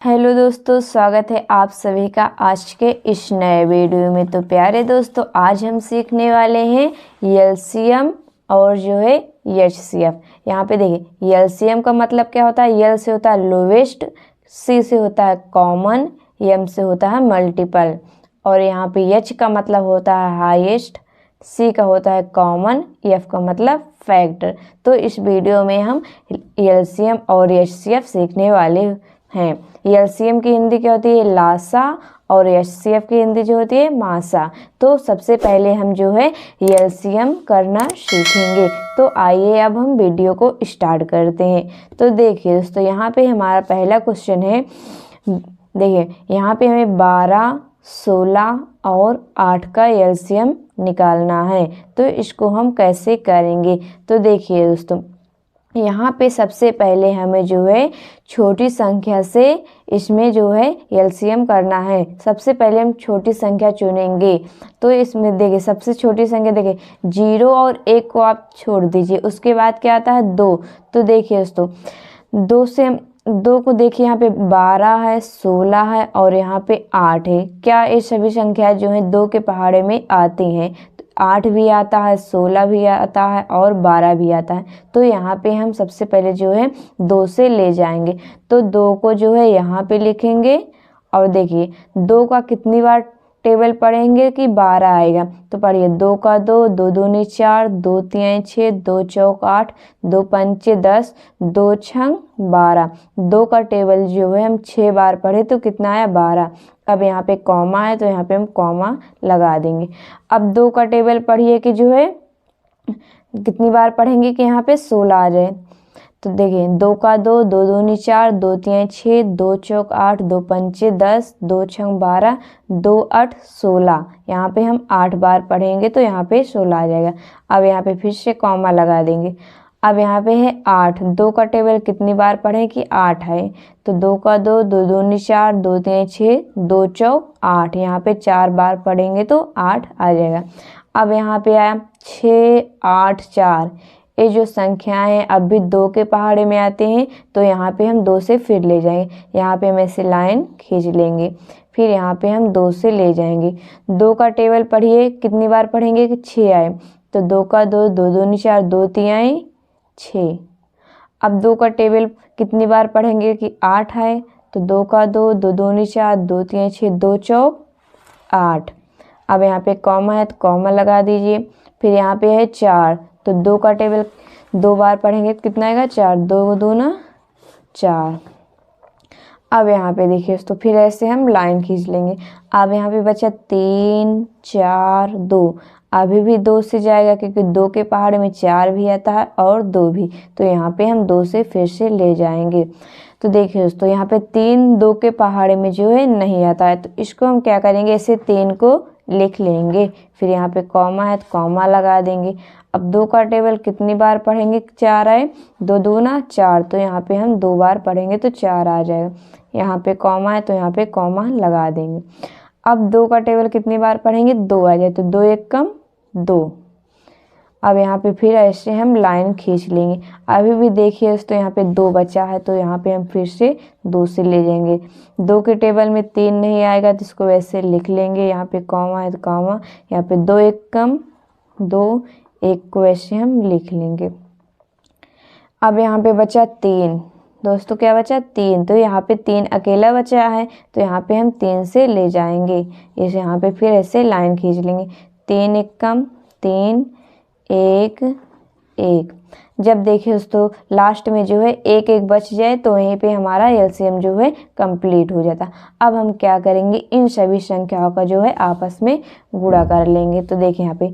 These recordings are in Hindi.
हेलो दोस्तों, स्वागत है आप सभी का आज के इस नए वीडियो में। तो प्यारे दोस्तों, आज हम सीखने वाले हैं एलसीएम और जो है एचसीएफ। यहाँ पे देखिए, एलसीएम का मतलब क्या होता है। एल से होता है लोवेस्ट, सी से होता है कॉमन, एम से होता है मल्टीपल, और यहाँ पे एच का मतलब होता है हाईएस्ट, सी का होता है कॉमन, एफ का मतलब फैक्टर। तो इस वीडियो में हम एलसीएम और एचसीएफ सीखने वाले हैं। एलसीएम की हिंदी क्या होती है, लासा, और एचसीएफ की हिंदी जो होती है मासा। तो सबसे पहले हम जो है एलसीएम करना सीखेंगे। तो आइए अब हम वीडियो को स्टार्ट करते हैं। तो देखिए दोस्तों, यहाँ पे हमारा पहला क्वेश्चन है। देखिए यहाँ पे हमें 12, 16 और 8 का एलसीएम निकालना है। तो इसको हम कैसे करेंगे, तो देखिए दोस्तों, यहाँ पे सबसे पहले हमें जो है छोटी संख्या से इसमें जो है एलसीएम करना है। सबसे पहले हम छोटी संख्या चुनेंगे। तो इसमें देखिए, सबसे छोटी संख्या देखिए 0 और 1 को आप छोड़ दीजिए। उसके बाद क्या आता है 2। तो देखिए दोस्तों, 2 से हम 2 को देखिए, यहाँ पे 12 है, 16 है और यहाँ पे 8 है। क्या ये सभी संख्या जो है 2 के पहाड़े में आती हैं। 8 भी आता है, 16 भी आता है और 12 भी आता है। तो यहाँ पे हम सबसे पहले जो है 2 से ले जाएंगे। तो 2 को जो है यहाँ पे लिखेंगे, और देखिए 2 का कितनी बार टेबल पढ़ेंगे कि 12 आएगा। तो पढ़िए, 2 का 2, 2 दूनी 4, 2 तियाई 6, 2 चौक 8, 2 पंचे 10, 2 छंग 12। 2 का टेबल जो है हम 6 बार पढ़े तो कितना आया, 12। अब यहाँ पे कॉमा है तो यहाँ पे हम कॉमा लगा देंगे। अब 2 का टेबल पढ़िए कि जो है कितनी बार पढ़ेंगे कि यहाँ पे 16 आ जाए। तो देखिए, 2 का 2, 2 दूनी 4, 2 तियाई 6, 2 चौक 8, 2 पंचे 10, 2 छंग 12, 2 8 16। यहाँ पे हम 8 बार पढ़ेंगे तो यहाँ पे 16 आ जाएगा। अब यहाँ पे फिर से कॉमा लगा देंगे। अब यहाँ पे है 8। 2 का टेबल कितनी बार पढ़ें कि 8 है। तो 2 का 2, 2 दूनी 4, 2 तियाई 6, 2 चौक 8। यहाँ पे 4 बार पढ़ेंगे तो 8 आ जाएगा। अब यहाँ पे आया 6, 8, 4। ये जो संख्याएं हैं अब भी 2 के पहाड़े में आते हैं। तो यहाँ पे हम 2 से फिर ले जाएंगे। यहाँ पे हम ऐसे लाइन खींच लेंगे, फिर यहाँ पे हम 2 से ले जाएंगे। 2 का टेबल पढ़िए, कितनी बार पढ़ेंगे कि 6 आए। तो 2 का 2, 2 दूनी 4, 2 तियाई 6। अब 2 का टेबल कितनी बार पढ़ेंगे कि 8 आए। तो 2 का 2, 2 दूनी 4, 2 तियाई 6, 2 चौक 8। अब यहाँ पे कॉमा है तो कॉमा लगा दीजिए। फिर यहाँ पे है 4। तो 2 का टेबल 2 बार पढ़ेंगे तो कितना आएगा, 4, 2 दूना 4। अब यहाँ पे देखिए तो फिर ऐसे हम लाइन खींच लेंगे। अब यहाँ पे बचा 3, 4, 2। अभी भी 2 से जाएगा क्योंकि 2 के पहाड़ में 4 भी आता है और 2 भी। तो यहाँ पे हम 2 से फिर से ले जाएंगे। तो देखिए दोस्तों, यहाँ पे 3 2 के पहाड़े में जो है नहीं आता है। तो इसको हम क्या करेंगे, ऐसे 3 को लिख लेंगे। फिर यहाँ पे कॉमा है तो कॉमा लगा देंगे। अब 2 का टेबल कितनी बार पढ़ेंगे, 4 आए। 2 दूना 4। तो यहाँ पे हम 2 बार पढ़ेंगे तो 4 आ जाएगा। यहाँ पे कॉमा है तो यहाँ पे कॉमा लगा देंगे। अब 2 का टेबल कितनी बार पढ़ेंगे, 2 आ जाए। तो 2 1 कम 2। अब यहाँ पे फिर ऐसे हम लाइन खींच लेंगे। अभी भी देखिए तो यहाँ पे 2 बचा है। तो यहाँ पे हम फिर से 2 से ले जाएंगे। 2 के टेबल में 3 नहीं आएगा तो इसको वैसे लिख लेंगे। यहाँ पे कॉमा है तो कॉमा, यहाँ पे 2 1 कम 2, 1 को ऐसे हम लिख लेंगे। अब यहाँ पे बचा 3। दोस्तों क्या बचा, 3। तो यहाँ पे 3 अकेला बचा है तो यहाँ पे हम 3 से ले जाएंगे। इसे यहाँ पे फिर ऐसे लाइन खींच लेंगे। 3 1 कम 3, 1 1। जब देखिए दोस्तों लास्ट में जो है 1 1 बच जाए तो वहीं पे हमारा एलसीएम जो है कंप्लीट हो जाता। अब हम क्या करेंगे, इन सभी संख्याओं का जो है आपस में गुणा कर लेंगे। तो देखिए यहाँ पे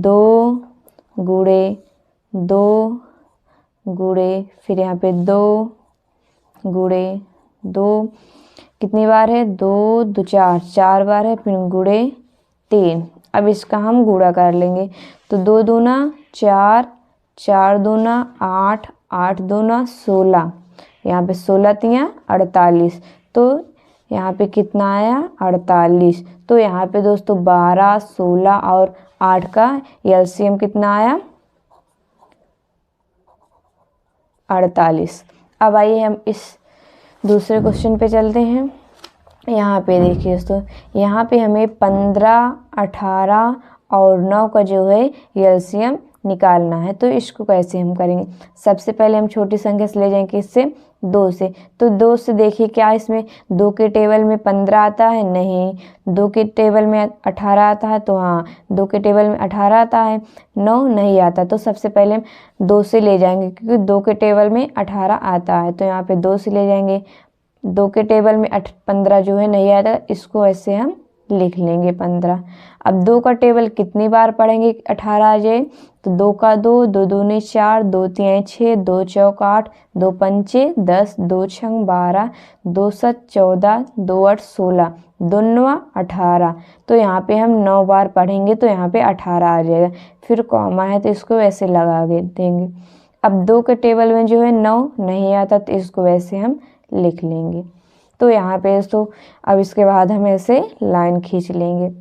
2 गुणे 2 गुणे, फिर यहाँ पे 2 गुणे 2 कितनी बार है, 2 2 4, 4 बार है। फिर गुणे 3। अब इसका हम गुणा कर लेंगे। तो 2 दूना 4, 4 दूना 8, 8 दूना 16। यहाँ पे 16 तियां 48। तो यहाँ पे कितना आया, 48। तो यहाँ पे दोस्तों 12, 16 और 8 का एलसीएम कितना आया, 48। अब आइए हम इस दूसरे क्वेश्चन पे चलते हैं। यहाँ पे देखिए दोस्तों, यहाँ पे हमें 15, 18 और 9 का जो है एलसीएम निकालना है। तो इसको कैसे हम करेंगे? सबसे पहले हम छोटी संख्या से ले जाएंगे, इससे 2 से। तो 2 से देखिए क्या इसमें 2 के टेबल में 15 आता है? नहीं। 2 के टेबल में 18 आता है? तो हाँ, 2 के टेबल में 18 आता है। 9 नहीं आता। तो सबसे पहले हम 2 से ले जाएंगे, क्योंकि 2 के टेबल में 18 आता है। तो यहाँ पे 2 से ले जाएंगे। 2 के टेबल में 15 जो है नहीं आता, इसको ऐसे हम लिख लेंगे 15। अब 2 का टेबल कितनी बार पढ़ेंगे 18 आ जाए? तो 2 का 2, 2 दूनी 4, 2 तियाई 6, 2 चौक 8, 2 पंचे 10, 2 छंग 12, 2 सत 14, 2 8 16, 2 नवा 18। तो यहाँ पे हम 9 बार पढ़ेंगे तो यहाँ पे 18 आ जाएगा। फिर कॉमा है तो इसको वैसे लगा देंगे। अब 2 के टेबल में जो है 9 नहीं आता, तो इसको वैसे हम लिख लेंगे। तो यहाँ पे दोस्तों अब इसके बाद हम ऐसे लाइन खींच लेंगे।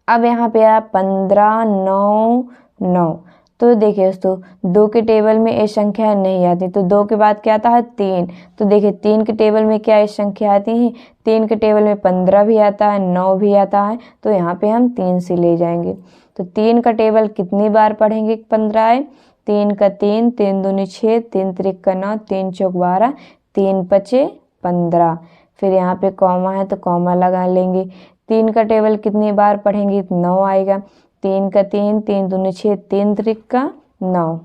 अब यहाँ पे आया 15, 9, 9। तो देखिए दोस्तों 2 के टेबल में ये संख्या नहीं आती, तो 2 के बाद क्या आता है? 3। तो देखिए 3 के टेबल में क्या ये संख्या आती है? 3 के टेबल में 15 भी आता है, 9 भी आता है। तो यहाँ पे हम 3 से ले जाएंगे। तो 3 का टेबल कितनी बार पढ़ेंगे? 15 है। 3 का 3, 3 दूनी 6, 3 त्रिक का 9, 3 चौक 12, 3 पचे 15। फिर यहाँ पे कॉमा है तो कॉमा लगा लेंगे। 3 का टेबल कितनी बार पढ़ेंगे? 9 आएगा। 3 का 3, 3 दूनी 6, 3 त्रिक का 9,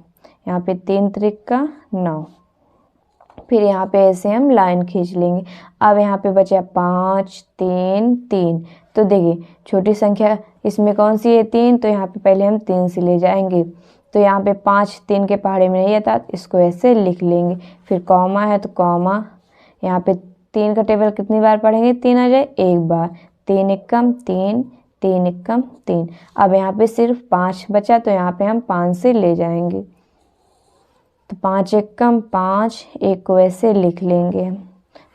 यहाँ पे 3 त्रिक का 9। फिर यहाँ पे ऐसे हम लाइन खींच लेंगे। अब यहाँ पे बचा 5, 3, 3। तो देखिए छोटी संख्या इसमें कौन सी है? 3। तो यहाँ पे पहले हम 3 से ले जाएंगे। तो यहाँ पे 5 3 के पहाड़े में नहीं आता, इसको ऐसे लिख लेंगे। फिर कॉमा है तो कॉमा, यहाँ पे 3 का टेबल कितनी बार पढ़ेंगे? 3 आ जाए 1 बार। 3 एकम 3, 3 एकम 3। अब यहाँ पे सिर्फ 5 बचा, तो यहाँ पे हम 5 से ले जाएंगे। तो 5 एकम 5, 1 को ऐसे लिख लेंगे।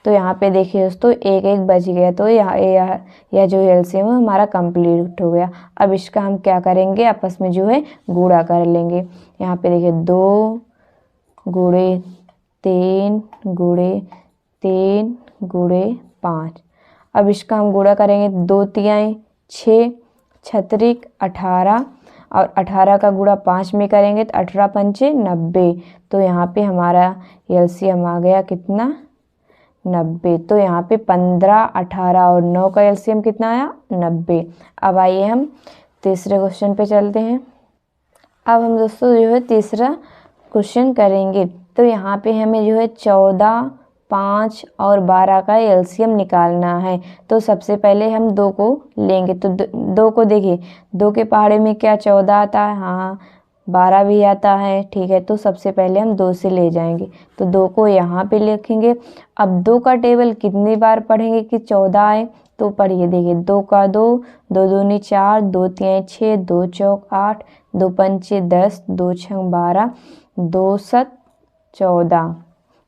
तो यहाँ पे देखिए दोस्तों 1 1 बच गया। तो यह जो एलसीएम है हमारा कंप्लीट हो गया। अब इसका हम क्या करेंगे? आपस में जो है गुणा कर लेंगे। यहाँ पे देखिए 2 गुणे 3 गुणे 3 गुणे 5। अब इसका हम गुणा करेंगे। 2 तिहाई 6, 6 18, और 18 का गुणा 5 में करेंगे तो 18 पंचे 90। तो यहाँ पे हमारा एलसीएम आ गया कितना? 90। तो यहाँ पे 15, 18 और 9 का एलसीएम कितना आया? 90। अब आइए हम तीसरे क्वेश्चन पे चलते हैं। अब हम दोस्तों जो है तीसरा क्वेश्चन करेंगे। तो यहाँ पे हमें जो है 14, 5 और 12 का एलसीएम निकालना है। तो सबसे पहले हम 2 को लेंगे। तो 2 को देखिए 2 के पहाड़े में क्या 14 आता है? हाँ, 12 भी आता है। ठीक है, तो सबसे पहले हम 2 से ले जाएंगे। तो 2 को यहाँ पे लिखेंगे। अब 2 का टेबल कितनी बार पढ़ेंगे कि 14 आए? तो पढ़िए, देखिए 2 का 2, 2 दूनी 4, 2 तिहाई 6, 2 चौक 8, 2 पंचे 10, 2 छंग 12, 2 सत 14।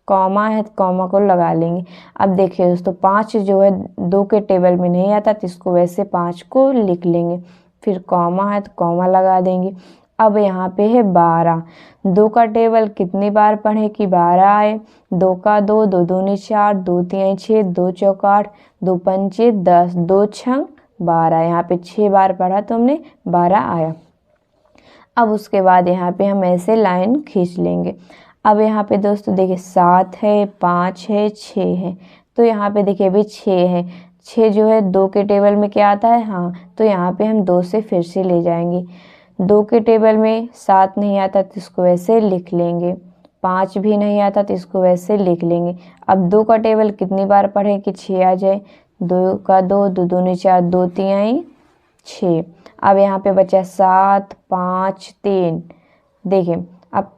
कॉमा है तो कॉमा को लगा लेंगे। अब देखिए दोस्तों 5 जो है 2 के टेबल में नहीं आता, तो इसको वैसे 5 को लिख लेंगे। फिर कॉमा है तो कॉमा लगा देंगे। अब यहाँ पे है 12। 2 का टेबल कितनी बार पढ़े कि 12 आए? 2 का 2, 2 दूनी 4, 2 तिहाई 6, 2 चौक 8, 2 पंचे 10, 2 छंग 12। यहाँ पे 6 बार पढ़ा तो हमने 12 आया। अब उसके बाद यहाँ पे हम ऐसे लाइन खींच लेंगे। अब यहाँ पे दोस्तों देखिए 7 है, 5 है, 6 है। तो यहाँ पे देखिए अभी 6 है। 6 जो है 2 के टेबल में क्या आता है? हाँ, तो यहाँ पे हम 2 से फिर से ले जाएंगे। 2 के टेबल में 7 नहीं आता, तो इसको ऐसे लिख लेंगे। 5 भी नहीं आता, तो इसको वैसे लिख लेंगे। अब 2 का टेबल कितनी बार पढ़े कि 6 आ जाए? 2 का 2, 2 दूनी 4, 2 तिहाई 6। अब यहाँ पे बचा 7, 5, 3। देखिए अब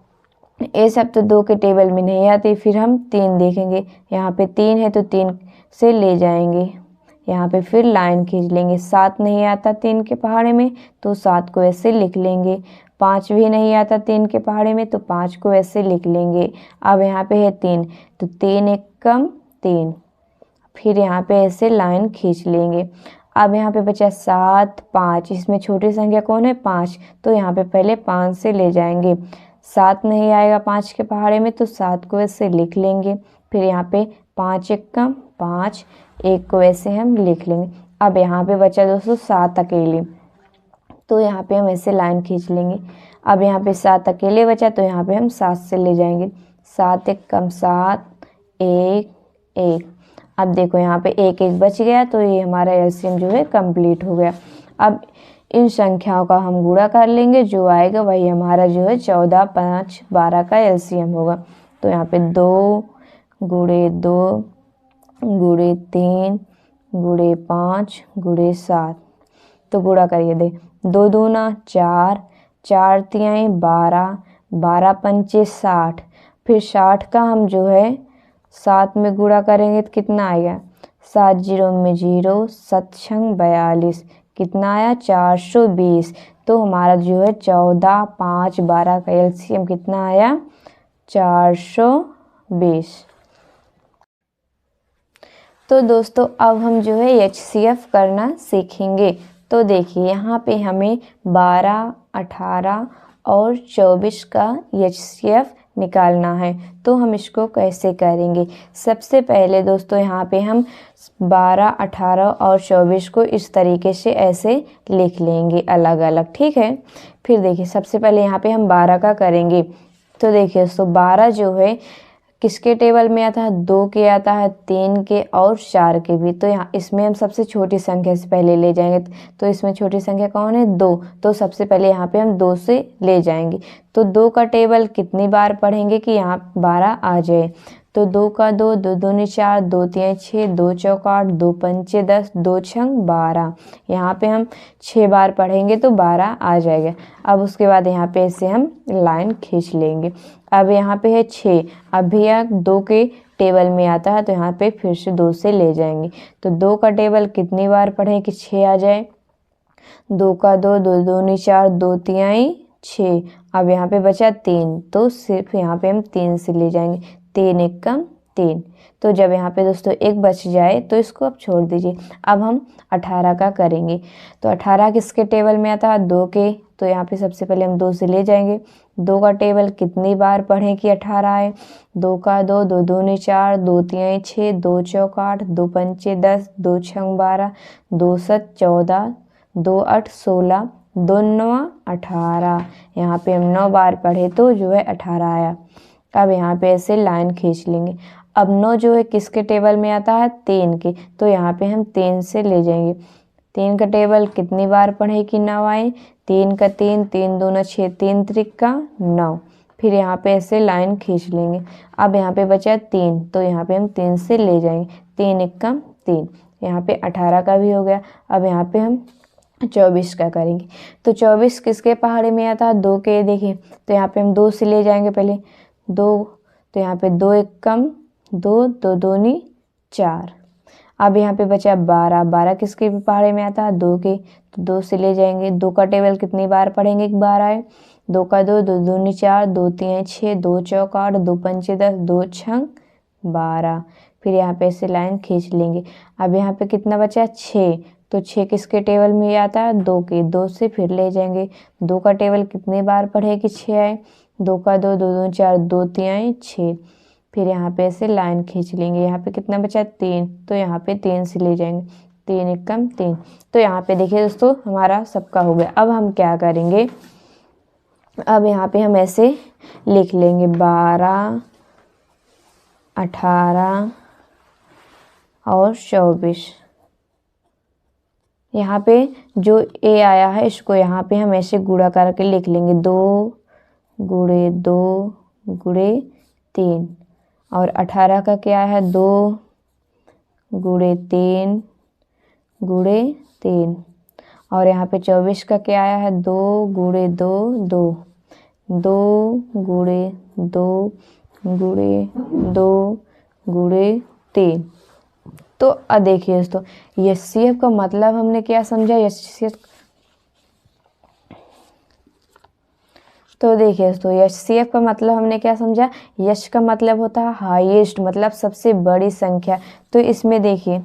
ये सब तो 2 के टेबल में नहीं आते, फिर हम 3 देखेंगे। यहाँ पे 3 है तो 3 से ले जाएंगे। यहाँ पे फिर लाइन खींच लेंगे। 7 नहीं आता 3 के पहाड़े में, तो 7 को ऐसे लिख लेंगे। 5 भी नहीं आता 3 के पहाड़े में, तो 5 को ऐसे लिख लेंगे। अब यहाँ पे है 3, तो 3 एकम 3। फिर यहाँ पे ऐसे लाइन खींच लेंगे। अब यहाँ पे बचा 7, 5। इसमें छोटी संख्या कौन है? 5। तो यहाँ पे पहले 5 से ले जाएंगे। 7 नहीं आएगा 5 के पहाड़े में, तो 7 को ऐसे लिख लेंगे। फिर यहाँ पे 5 एकम 5, एक को ऐसे हम लिख लेंगे। अब यहाँ पे बचा दोस्तों 7 अकेले, तो यहाँ पे हम ऐसे लाइन खींच लेंगे। अब यहाँ पे 7 अकेले बचा, तो यहाँ पे हम 7 से ले जाएंगे। 7 एकम 7, 1 1। अब देखो यहाँ पे 1 1 बच गया, तो ये हमारा एलसीएम जो है कंप्लीट हो गया। अब इन संख्याओं का हम गुणा कर लेंगे, जो आएगा वही हमारा जो है 14 5 12 का एलसीएम होगा। तो यहाँ पे 2 गुणे 2 गुणे 3 गुणे 5 गुणे 7, तो गुणा करिए। दे 2 दूना 4, 4 तिहाई 12, 12 पंचे 60, फिर 60 का हम जो है 7 में गुणा करेंगे तो कितना आएगा, 7 0 में 0, 7 छंग 42, कितना आया 420। तो हमारा जो है 14 5 12 का एलसीएम कितना आया, 420। तो दोस्तों अब हम जो है एचसीएफ करना सीखेंगे। तो देखिए यहाँ पे हमें 12 18 और 24 का एचसीएफ निकालना है। तो हम इसको कैसे करेंगे, सबसे पहले दोस्तों यहाँ पे हम 12 18 और 24 को इस तरीके से ऐसे लिख लेंगे अलग अलग, ठीक है। फिर देखिए सबसे पहले यहाँ पे हम 12 का करेंगे। तो देखिए दोस्तों 12 जो है किसके टेबल में आता है, 2 के आता है, 3 के और 4 के भी। तो यहाँ इसमें हम सबसे छोटी संख्या से पहले ले जाएंगे। तो इसमें छोटी संख्या कौन है, 2। तो सबसे पहले यहाँ पे हम 2 से ले जाएंगे। तो 2 का टेबल कितनी बार पढ़ेंगे कि यहाँ 12 आ जाए। तो 2 का 2, 2 दूनी 4, 2 तिहाई 6, 2 चौक 8, 2 पंचे 10, 2 छंग 12। यहाँ पे हम 6 बार पढ़ेंगे तो 12 आ जाएगा। अब उसके बाद यहाँ पे ऐसे हम लाइन खींच लेंगे। अब यहाँ पे है 6, अब भैया 2 के टेबल में आता है, तो यहाँ पे फिर से 2 से ले जाएंगे। तो 2 का टेबल कितनी बार पढ़ें कि 6 आ जाए। 2 का 2, 2 दूनी 4, 2 तिहाई 6। अब यहाँ पे बचा 3, तो सिर्फ यहाँ पे हम 3 से ले जाएंगे। 3 एकम 3। तो जब यहाँ पे दोस्तों 1 बच जाए तो इसको अब छोड़ दीजिए। अब हम 18 का करेंगे। तो 18 किसके टेबल में आता है, 2 के। तो यहाँ पे सबसे पहले हम 2 से ले जाएंगे। 2 का टेबल कितनी बार पढ़ें कि 18 आए। 2 का 2, 2 दूनी 4, 2 तिहाई 6, 2 चौक 8, 2 पंचे 10, 2 छंग 12, 2 सत 14, 2 8 16, 2 9 18। यहाँ पे हम 9 बार पढ़े तो जो है 18 आया। अब यहाँ पे ऐसे लाइन खींच लेंगे। अब 9 जो है किसके टेबल में आता है, 3 के। तो यहाँ पे हम 3 से ले जाएंगे। 3 का टेबल कितनी बार पढ़े कि 9 आए। 3 का 3, 3 दूना 6, 3 त्रिका 9। फिर यहाँ पे ऐसे लाइन खींच लेंगे। अब यहाँ पे बचा 3, तो यहाँ पे हम 3 से ले जाएंगे। 3 एकम 3। यहाँ पे 18 का भी हो गया। अब यहाँ पे हम 24 का करेंगे। तो 24 किसके पहाड़े में आता है, 2 के। देखिए तो यहाँ पे हम 2 से ले जाएंगे पहले। 2, तो यहाँ पे 2 एकम 2, 2 दूनी 4। अब यहाँ पे बचा 12। 12 किसके पहाड़े में आता है, 2 के। तो 2 से ले जाएंगे। 2 का टेबल कितनी बार पढ़ेंगे कि 12 आए। 2 का 2, 2 दूनी 4, 2 तिहाई 6, 2 चौक 8, 2 पंचे 10, 2 छंग 12। फिर यहाँ पे ऐसे लाइन खींच लेंगे। अब यहाँ पे कितना बचा, 6। तो 6 किसके टेबल में आता है, 2 के। 2 से फिर ले जाएंगे। 2 का टेबल कितनी बार पढ़े कि 6 आए। 2 का 2, 2 दूनी 4, 2 तिहाई 6। फिर यहाँ पे ऐसे लाइन खींच लेंगे। यहाँ पे कितना बचा, 3। तो यहाँ पे 3 से ले जाएंगे। 3 एकम 3। तो यहाँ पे देखिए दोस्तों हमारा सबका हो गया। अब हम क्या करेंगे, अब यहाँ पे हम ऐसे लिख लेंगे 12 18 और 24। यहाँ पे जो ए आया है इसको यहाँ पे हम ऐसे गुणा करके लिख लेंगे। 2 गुणे 2 गुणे 3। और 18 का क्या है, 2 गुणे 3 गुणे 3। और यहाँ पे 24 का क्या आया है, 2 गुणे 2 2 2 गुणे 2 गुणे 2 गुणे 3। तो अब देखिए दोस्तों एचसीएफ का मतलब हमने क्या समझा, एचसीएफ। तो देखिए दोस्तों एचसीएफ का मतलब हमने क्या समझा, यश का मतलब होता है हाईएस्ट, मतलब सबसे बड़ी संख्या। तो इसमें देखिए,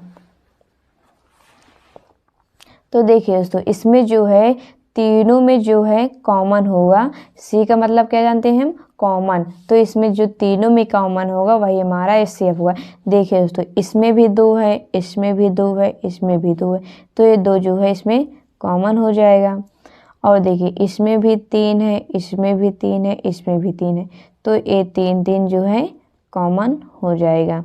तो देखिए दोस्तों इसमें जो है तीनों में जो है कॉमन होगा, सी का मतलब क्या जानते हैं हम, कॉमन, तो इसमें जो तीनों में कॉमन होगा वही हमारा HCF हुआ। देखिए दोस्तों, इसमें भी 2 है, इसमें भी 2 है, इसमें भी 2 है, तो ये 2 जो है इसमें कॉमन हो जाएगा। और देखिए इसमें भी 3 है, इसमें भी 3 है, इसमें भी 3 है, तो ये 3 3 जो है कॉमन हो जाएगा।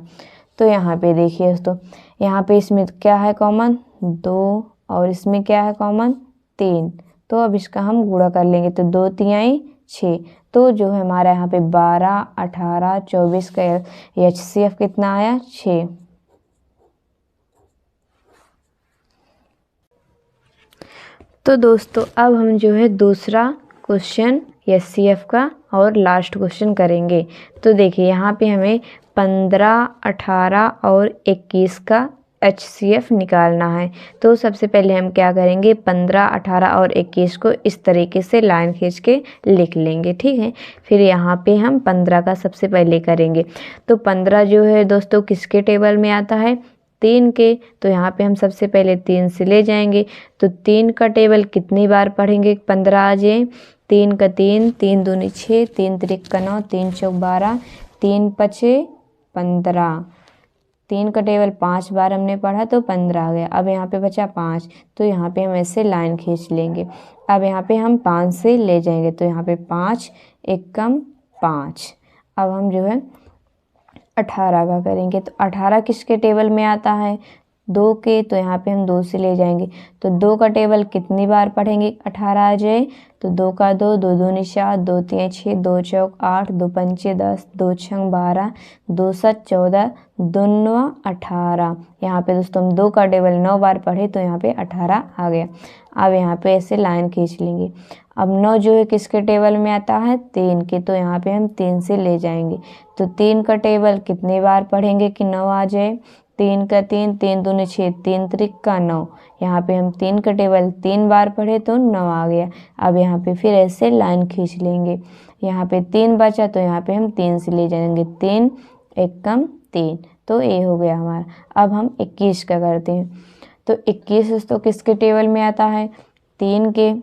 तो यहाँ पे देखिए दोस्तों, यहाँ पे इसमें क्या है कॉमन, 2, और इसमें क्या है कॉमन, 3। तो अब इसका हम गुणा कर लेंगे, तो 2 3 6, तो जो है हमारा यहाँ पे 12 18 24 का HCF कितना आया, 6। तो दोस्तों अब हम जो है दूसरा क्वेश्चन HCF का और लास्ट क्वेश्चन करेंगे। तो देखिए यहाँ पे हमें 15 18 और 21 का HCF निकालना है। तो सबसे पहले हम क्या करेंगे, 15 18 और 21 को इस तरीके से लाइन खींच के लिख लेंगे, ठीक है। फिर यहाँ पे हम 15 का सबसे पहले करेंगे। तो 15 जो है दोस्तों किसके टेबल में आता है, 3 के, तो यहाँ पे हम सबसे पहले 3 से ले जाएंगे। तो 3 का टेबल कितनी बार पढ़ेंगे, 15 आ जाए, 3 का 3, 3 दूनी 6, 3 त्रिक का 9, 3 चौक 12, 3 पचे 15। 3 का टेबल 5 बार हमने पढ़ा तो 15 आ गया। अब यहाँ पे बचा 5, तो यहाँ पे हम ऐसे लाइन खींच लेंगे। अब यहाँ पे हम 5 से ले जाएंगे, तो यहाँ पे 5 1 कम 5। अब हम जो है 18 का करेंगे। तो 18 किसके टेबल में आता है, 2 के, तो यहाँ पे हम 2 से ले जाएंगे। तो 2 का टेबल कितनी बार पढ़ेंगे, 18 आ जाए, तो 2 का 2, 2 दूनी 4, 2 3 6, 2 चौक 8, 2 पंचे 10, 2 छंग 12, 2 7 14, 2 9 18। यहाँ पे दोस्तों हम 2 का टेबल 9 बार पढ़े तो यहाँ पे 18 आ गया। अब यहाँ पे ऐसे लाइन खींच लेंगे। अब 9 जो है किसके टेबल में आता है, 3 के, तो यहाँ पे हम 3 से ले जाएंगे। तो 3 का टेबल कितनी बार पढ़ेंगे कि 9 आ जाए, 3 का 3, 3 दूनी 6, 3 त्रिक का 9। यहाँ पे हम 3 का टेबल 3 बार पढ़े तो 9 आ गया। अब यहाँ पे फिर ऐसे लाइन खींच लेंगे। यहाँ पे 3 बचा तो यहाँ पे हम 3 से ले जाएंगे, 3 1 कम 3, तो ये हो गया हमारा। अब हम 21 का करते हैं। तो 21 तो किसके टेबल में आता है, 3 के,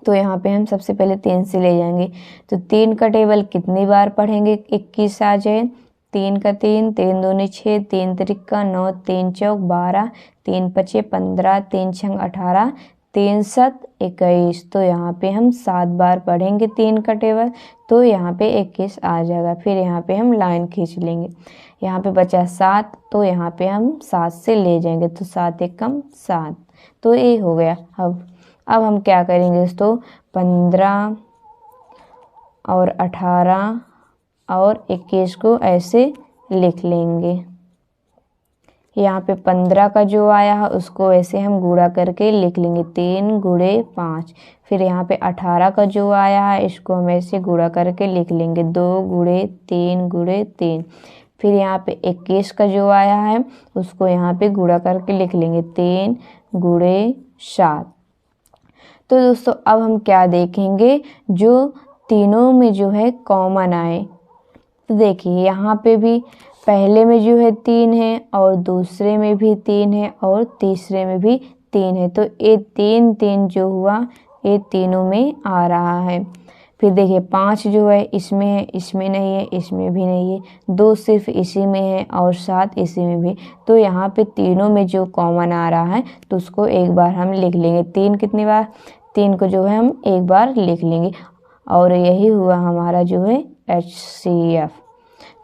तो यहाँ पे हम सबसे पहले 3 से ले जाएंगे। तो 3 का टेबल कितनी बार पढ़ेंगे, 21 आ जाए, 3 का 3, 3 दूनी 6, 3 त्रिक का 9, 3 चौक 12, 3 पचे 15, 3 छंग 18, 3 7 21। तो यहाँ पे हम 7 बार पढ़ेंगे 3 का टेबल, तो यहाँ पे 21 आ जाएगा। फिर यहाँ पे हम लाइन खींच लेंगे। यहाँ पे बचा 7, तो यहाँ पे हम 7 से ले जाएंगे, तो 7 1 कम 7, तो ये हो गया। अब हम क्या करेंगे दोस्तों, 15 और 18 और 21 को ऐसे लिख लेंगे। यहाँ पे 15 का जो आया है उसको ऐसे हम गुणा करके लिख लेंगे, 3 गुणे 5। फिर यहाँ पे 18 का जो आया है इसको हम ऐसे गुणा करके लिख लेंगे, 2 गुणे 3 गुणे 3। फिर यहाँ पे 21 का जो आया है उसको यहाँ पे गुणा करके लिख लेंगे, 3 गुणे 7। तो दोस्तों अब हम क्या देखेंगे, जो तीनों में जो है कॉमन आए। तो देखिए यहाँ पे भी पहले में जो है 3 है, और दूसरे में भी 3 है, और तीसरे में भी 3 है। तो ये 3 3 जो हुआ ये तीनों में आ रहा है। फिर देखिए 5 जो है इसमें है, इसमें नहीं है, इसमें भी नहीं है, 2 सिर्फ इसी में है और 7 इसी में भी। तो यहाँ पे तीनों में जो कॉमन आ रहा है तो उसको एक बार हम लिख लेंगे। 3 कितनी बार, 3 को जो है हम एक बार लिख लेंगे, और यही हुआ हमारा जो है HCF।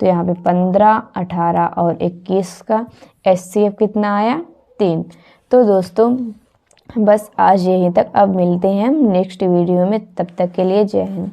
तो यहाँ पे 15 18 और 21 का HCF कितना आया, 3। तो दोस्तों बस आज यहीं तक, अब मिलते हैं हम नेक्स्ट वीडियो में, तब तक के लिए जय हिंद।